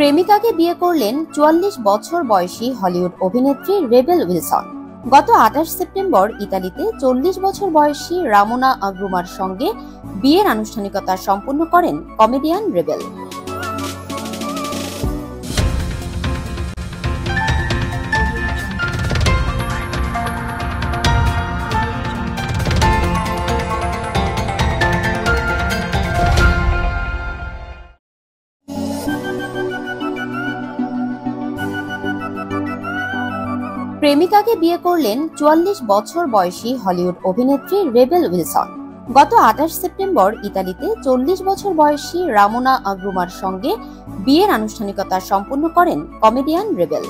প্রেমিকাকে বিয়ে করলেন ৪৪ বছর বয়সী হলিউড অভিনেত্রী রেবেল উইলসন। গত ২৮ সেপ্টেম্বর ইতালিতে ৪০ বছর বয়সী রামোনা আগ্রুমার সঙ্গে বিয়ের আনুষ্ঠানিকতা সম্পন্ন করেন কমেডিয়ান রেবেল। প্রেমিকাকে বিয়ে করলেন ৪৪ বছর বয়সী হলিউড অভিনেত্রী রেবেল উইলসন। গত ২৮ সেপ্টেম্বর ইতালিতে ৪০ বছর বয়সী রামোনা আগ্রুমার সঙ্গে বিয়ের আনুষ্ঠানিকতা সম্পন্ন করেন কমেডিয়ান রেবেল।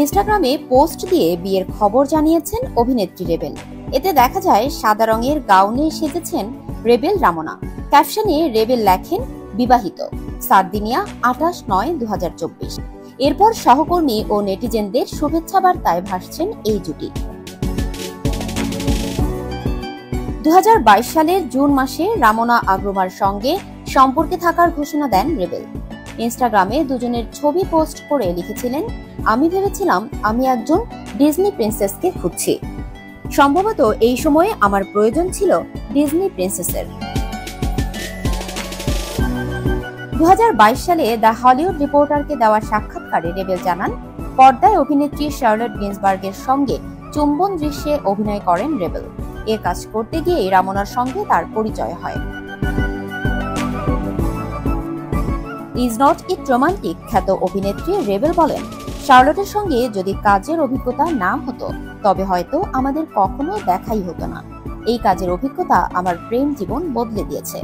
ইনস্টাগ্রামে পোস্ট দিয়ে বিয়ের খবর জানিয়েছেন অভিনেত্রী রেবেল। এতে দেখা যায় সাদা রঙের গাউনে সেজেছেন রেবেল রামোনা। ক্যাপশনে রেবেল লেখেন, বিবাহিত, সার্দিনিয়া ২৮/৯/২০২৪। এরপর সহকর্মী ও নেটিজেনদের শুভেচ্ছা বার্তায় ভাসছেন এই জুটি। ২০২২ সালের জুন মাসে রামোনা আগ্রুমার সঙ্গে সম্পর্কে থাকার ঘোষণা দেন রেবেল। ইনস্টাগ্রামে দুজনের ছবি পোস্ট করে লিখেছিলেন, আমি ভেবেছিলাম আমি একজন ডিজনি প্রিন্সেসকে খুঁজছি। সম্ভবত এই সময়ে আমার প্রয়োজন ছিল ডিজনি প্রিন্সেসের। ২০২২ সালে দ্য হলিউড রিপোর্টারকে দেওয়া সাক্ষাৎকারে রেবেল জানান, পর্দায় অভিনেত্রী শার্লট গিন্সবার্গের সঙ্গে চুম্বন দৃশ্যে অভিনয় করেন রেবেল। এ কাজ করতে গিয়ে রামোনার সঙ্গে তার পরিচয় হয়। ইজ নট ইট রোমান্টিক খ্যাত অভিনেত্রী রেবেল বলেন, শার্লটের সঙ্গে যদি কাজের অভিজ্ঞতা না হতো তবে হয়তো আমাদের কখনো দেখাই হতো না। এই কাজের অভিজ্ঞতা আমার প্রেম জীবন বদলে দিয়েছে।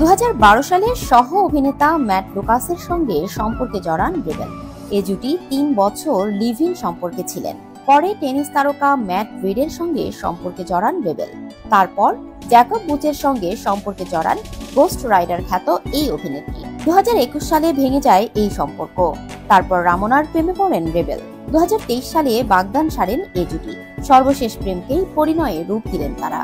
২০১২ সালে সহ অভিনেতা ম্যাট লুকাসের সঙ্গে সম্পর্কে জড়ান রেবেল। এ জুটি ৩ বছর লিভ ইন সম্পর্কে ছিলেন। পরে টেনিস তারকা ম্যাট রিডের সঙ্গে সম্পর্কে জড়ান রেবেল। তারপর জ্যাকব বুচের সঙ্গে সম্পর্কে জড়ান গোস্ট রাইডার খ্যাত এই অভিনেত্রী। ২০২১ সালে ভেঙে যায় এই সম্পর্ক। তারপর রামোনার প্রেমে পড়েন রেবেল। ২০২৩ সালে বাগদান সারেন এ জুটি। সর্বশেষ প্রেমকেই পরিণয়ে রূপ দিলেন তারা।